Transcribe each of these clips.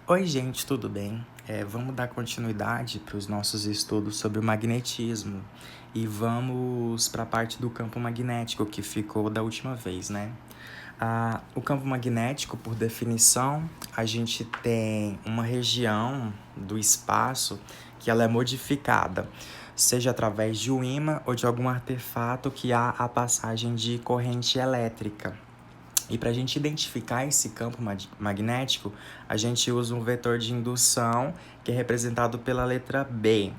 Oi, gente, tudo bem? Vamos dar continuidade para os nossos estudos sobre o magnetismo e vamos para a parte do campo magnético que ficou da última vez, né? O campo magnético, por definição, a gente tem uma região do espaço que ela é modificada, seja através de um ímã ou de algum artefato que há a passagem de corrente elétrica. E para a gente identificar esse campo magnético, a gente usa um vetor de indução que é representado pela letra B.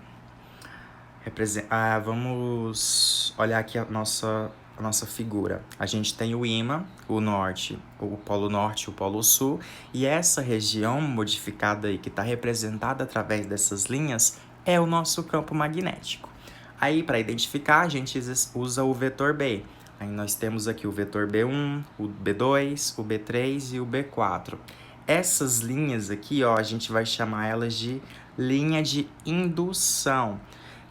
Vamos olhar aqui a nossa figura. A gente tem o ímã, o norte e o polo sul, e essa região modificada aí, que está representada através dessas linhas, é o nosso campo magnético. Aí, para identificar, a gente usa o vetor B. Aí nós temos aqui o vetor B1, o B2, o B3 e o B4. Essas linhas aqui, ó, a gente vai chamar elas de linha de indução,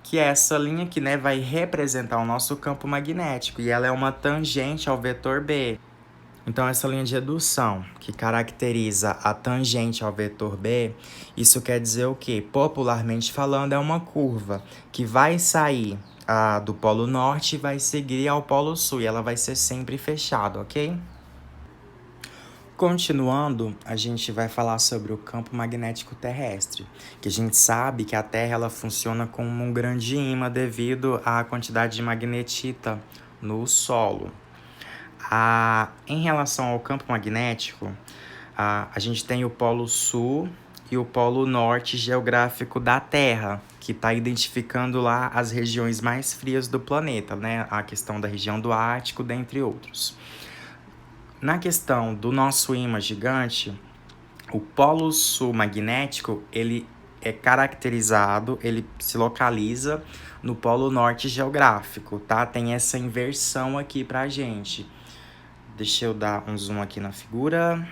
que é essa linha que, né, vai representar o nosso campo magnético, e ela é uma tangente ao vetor B. Então, essa linha de indução, que caracteriza a tangente ao vetor B, isso quer dizer o quê? Popularmente falando, é uma curva que vai sair do polo norte e vai seguir ao polo sul, e ela vai ser sempre fechada, ok? Continuando, a gente vai falar sobre o campo magnético terrestre, que a gente sabe que a Terra ela funciona como um grande ímã devido à quantidade de magnetita no solo. Em relação ao campo magnético, a gente tem o polo sul e o polo norte geográfico da Terra, que está identificando lá as regiões mais frias do planeta, né? A questão da região do Ártico, dentre outros. Na questão do nosso ímã gigante, o polo sul magnético, ele é caracterizado, ele se localiza no polo norte geográfico, tá? Tem essa inversão aqui pra gente. Deixa eu dar um zoom aqui na figura.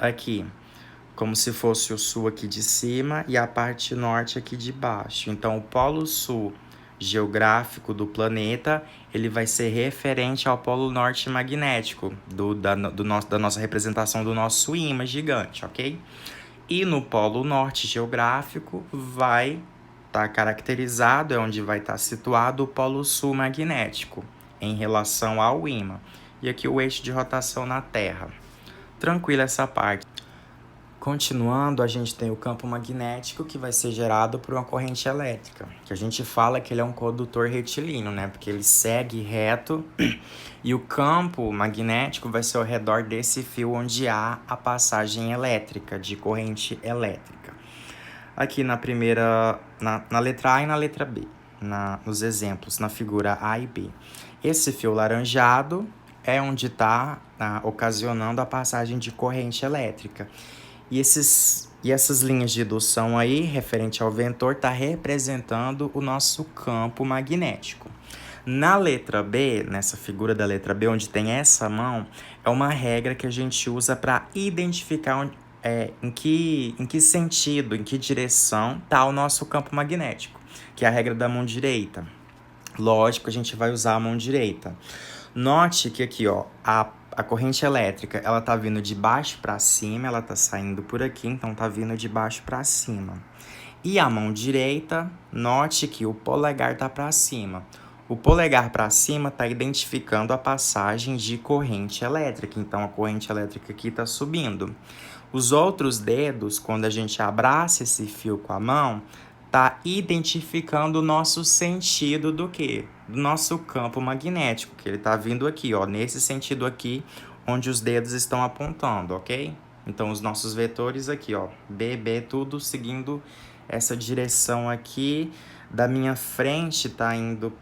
Aqui, como se fosse o sul aqui de cima e a parte norte aqui de baixo. Então, o polo sul geográfico do planeta, ele vai ser referente ao polo norte magnético da nossa representação do nosso ímã gigante, ok? E no polo norte geográfico vai estar caracterizado, é onde vai estar situado o polo sul magnético em relação ao ímã. E aqui o eixo de rotação na Terra. Tranquila essa parte. Continuando, a gente tem o campo magnético que vai ser gerado por uma corrente elétrica, que a gente fala que ele é um condutor retilíneo, né? Porque ele segue reto e o campo magnético vai ser ao redor desse fio onde há a passagem elétrica, de corrente elétrica. Aqui na letra A e na letra B, nos exemplos, na figura A e B. Esse fio laranjado é onde está ocasionando a passagem de corrente elétrica. E essas linhas de indução aí, referente ao ventor, está representando o nosso campo magnético. Na letra B, nessa figura da letra B, onde tem essa mão, é uma regra que a gente usa para identificar em que sentido, em que direção está o nosso campo magnético, que é a regra da mão direita. Lógico, a gente vai usar a mão direita. Note que aqui, ó, a corrente elétrica, ela tá vindo de baixo para cima, ela tá saindo por aqui, então tá vindo de baixo para cima. E a mão direita, note que o polegar tá para cima. O polegar para cima tá identificando a passagem de corrente elétrica, então a corrente elétrica aqui tá subindo. Os outros dedos, quando a gente abraça esse fio com a mão, tá identificando o nosso sentido do quê? Do nosso campo magnético, que ele tá vindo aqui, ó, nesse sentido aqui, onde os dedos estão apontando, ok? Então, os nossos vetores aqui, ó, B, B, tudo seguindo essa direção aqui. Da minha frente tá indo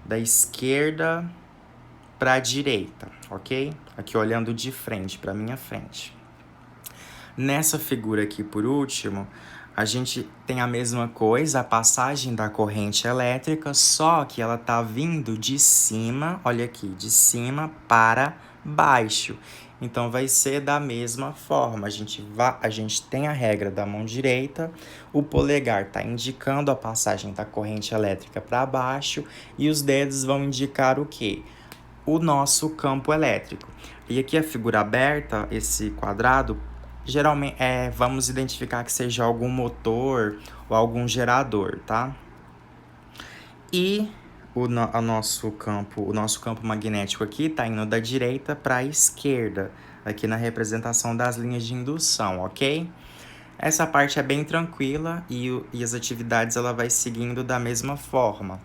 da esquerda para a direita, ok? Aqui olhando de frente, para minha frente. Nessa figura aqui, por último, a gente tem a mesma coisa, a passagem da corrente elétrica, só que ela tá vindo de cima, olha aqui, de cima para baixo. Então, vai ser da mesma forma. A gente tem a regra da mão direita, o polegar está indicando a passagem da corrente elétrica para baixo e os dedos vão indicar o quê? O nosso campo elétrico. E aqui a figura aberta, esse quadrado, Geralmente, vamos identificar que seja algum motor ou algum gerador, tá? E o nosso campo magnético aqui está indo da direita para a esquerda, aqui na representação das linhas de indução, ok? Essa parte é bem tranquila e as atividades ela vai seguindo da mesma forma.